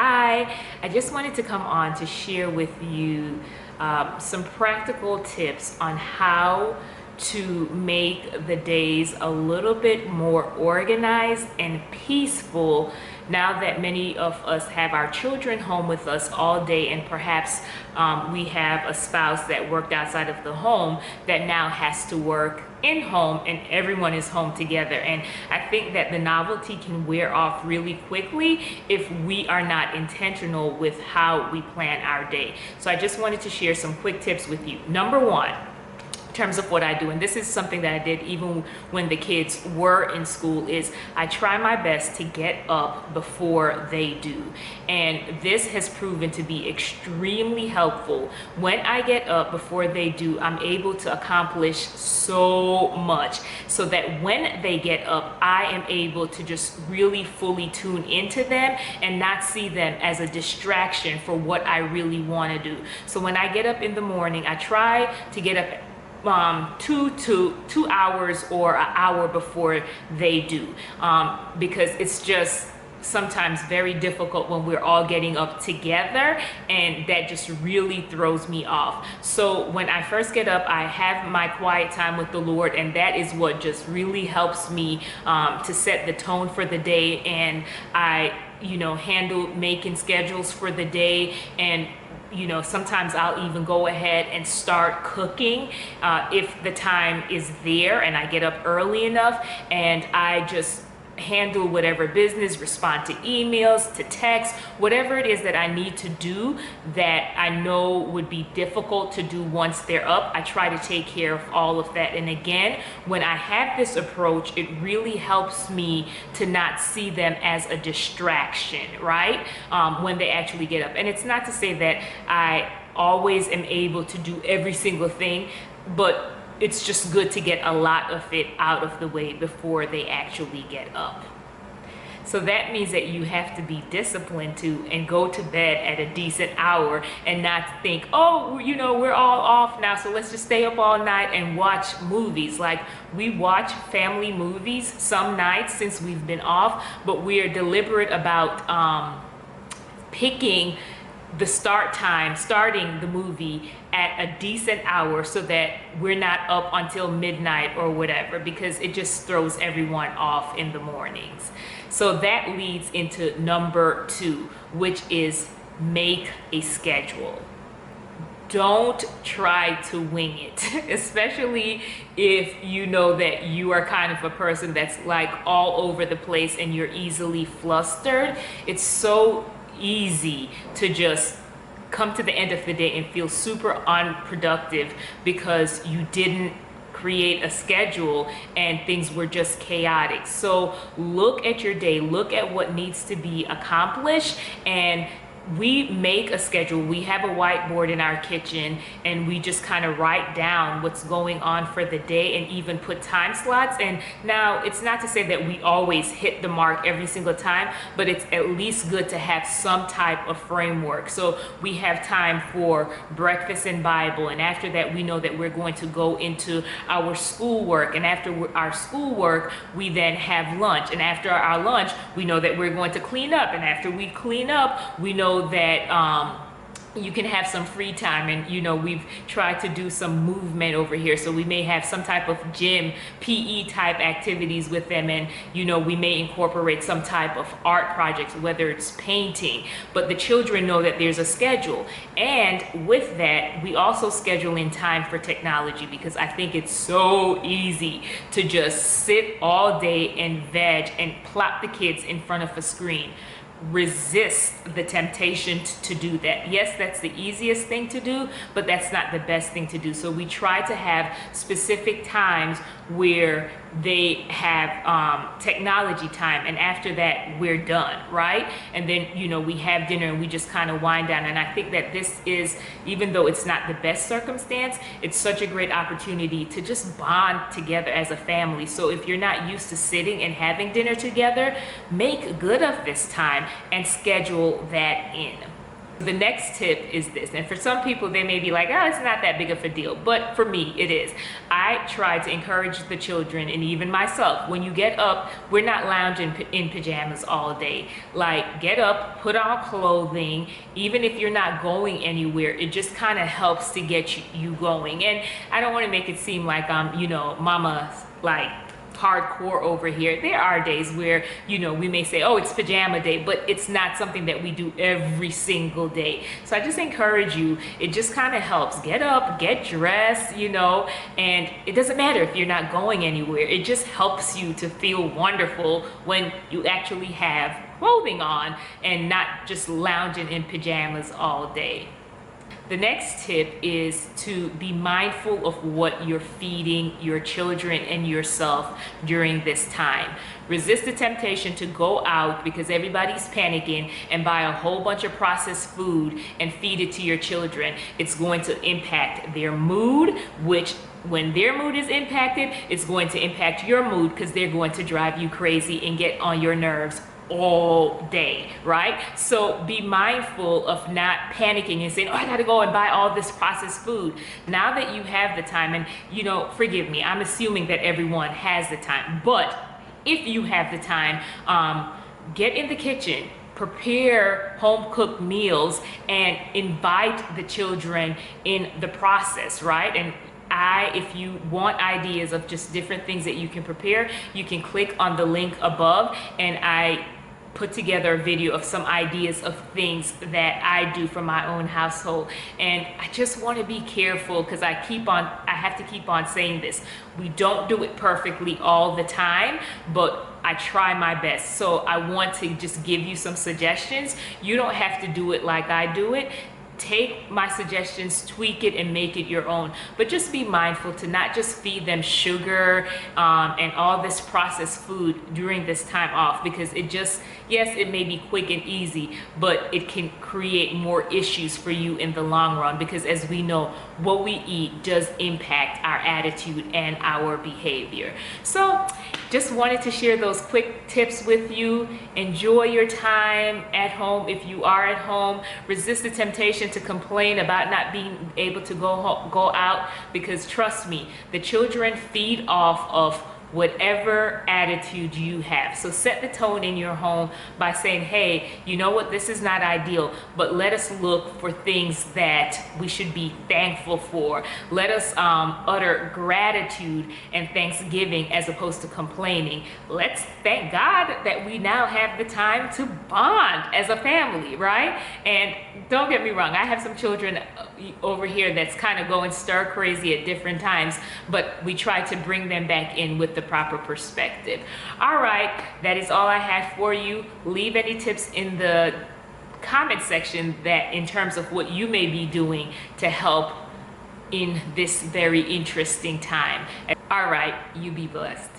Hi, I just wanted to come on to share with you some practical tips on how to make the days a little bit more organized and peaceful now that many of us have our children home with us all day, and perhaps we have a spouse that worked outside of the home that now has to work in home and everyone is home together. And I think that the novelty can wear off really quickly if we are not intentional with how we plan our day. So I just wanted to share some quick tips with you. Number one, in terms of what I do, and this is something that I did even when the kids were in school, is I try my best to get up before they do. And this has proven to be extremely helpful. When I get up before they do, I'm able to accomplish so much, so that when they get up, I am able to just really fully tune into them and not see them as a distraction for what I really want to do. So when I get up in the morning, I try to get up 2 hours or an hour before they do, because it's just sometimes very difficult when we're all getting up together, and that just really throws me off. So when I first get up, I have my quiet time with the Lord, and that is what just really helps me to set the tone for the day. And I handle making schedules for the day, and sometimes I'll even go ahead and start cooking if the time is there and I get up early enough, and I just handle whatever business, respond to emails, to texts, whatever it is that I need to do that I know would be difficult to do once they're up. I try to take care of all of that. And again, when I have this approach, it really helps me to not see them as a distraction, right? When they actually get up. And it's not to say that I always am able to do every single thing, but it's just good to get a lot of it out of the way before they actually get up. So that means that you have to be disciplined to and go to bed at a decent hour, and not think, oh, we're all off now, so let's just stay up all night and watch movies. Like, we watch family movies some nights since we've been off, but we are deliberate about picking the starting the movie at a decent hour, so that we're not up until midnight or whatever, because it just throws everyone off in the mornings. So that leads into number 2, which is make a schedule. Don't try to wing it, especially if you know that you are kind of a person that's like all over the place and you're easily flustered. It's so easy to just come to the end of the day and feel super unproductive because you didn't create a schedule and things were just chaotic. So look at your day, look at what needs to be accomplished, and we make a schedule. We have a whiteboard in our kitchen, and we just kind of write down what's going on for the day and even put time slots. And now, it's not to say that we always hit the mark every single time, but it's at least good to have some type of framework. So we have time for breakfast and Bible, and after that we know that we're going to go into our schoolwork, and after our schoolwork we then have lunch, and after our lunch we know that we're going to clean up, and after we clean up we know that you can have some free time. And we've tried to do some movement over here, so we may have some type of gym, PE type activities with them, and we may incorporate some type of art projects, whether it's painting. But the children know that there's a schedule, and with that we also schedule in time for technology, because I think it's so easy to just sit all day and veg and plop the kids in front of a screen. Resist the temptation to do that. Yes, that's the easiest thing to do, but that's not the best thing to do. So we try to have specific times where they have technology time, and after that we're done, right? And then we have dinner and we just kind of wind down. And I think that this is, even though it's not the best circumstance, it's such a great opportunity to just bond together as a family. So if you're not used to sitting and having dinner together, make good of this time and schedule that in. The next tip is this, and for some people they may be like, oh, it's not that big of a deal, but for me it is. I try to encourage the children and even myself, when you get up, we're not lounging in pajamas all day. Like, get up, put on clothing, even if you're not going anywhere, it just kind of helps to get you going. And I don't want to make it seem like I'm, mama, like, hardcore over here. There are days where, we may say, oh, it's pajama day, but it's not something that we do every single day. So I just encourage you, it just kind of helps. Get up, get dressed, and it doesn't matter if you're not going anywhere. It just helps you to feel wonderful when you actually have clothing on and not just lounging in pajamas all day. The next tip is to be mindful of what you're feeding your children and yourself during this time. Resist the temptation to go out because everybody's panicking and buy a whole bunch of processed food and feed it to your children. It's going to impact their mood, which when their mood is impacted, it's going to impact your mood because they're going to drive you crazy and get on your nerves all day, right? So be mindful of not panicking and saying, oh, I gotta go and buy all this processed food. Now that you have the time, and forgive me, I'm assuming that everyone has the time, but if you have the time, get in the kitchen, prepare home-cooked meals, and invite the children in the process, right? And if you want ideas of just different things that you can prepare, you can click on the link above, and I put together a video of some ideas of things that I do for my own household. And I just want to be careful because I have to keep on saying this. We don't do it perfectly all the time, but I try my best. So I want to just give you some suggestions. You don't have to do it like I do it. Take my suggestions, tweak it, and make it your own. But just be mindful to not just feed them sugar and all this processed food during this time off, because yes, it may be quick and easy, but it can create more issues for you in the long run, because as we know, what we eat does impact our attitude and our behavior. So just wanted to share those quick tips with you. Enjoy your time at home if you are at home. Resist the temptation to complain about not being able to go out, because trust me, the children feed off of whatever attitude you have. So set the tone in your home by saying, hey, you know what, this is not ideal, but let us look for things that we should be thankful for. Let us utter gratitude and thanksgiving as opposed to complaining. Let's thank God that we now have the time to bond as a family, right? And don't get me wrong, I have some children over here that's kind of going stir crazy at different times, but we try to bring them back in with the proper perspective. All right, that is all I have for you. Leave any tips in the comment section that in terms of what you may be doing to help in this very interesting time. All right, you be blessed.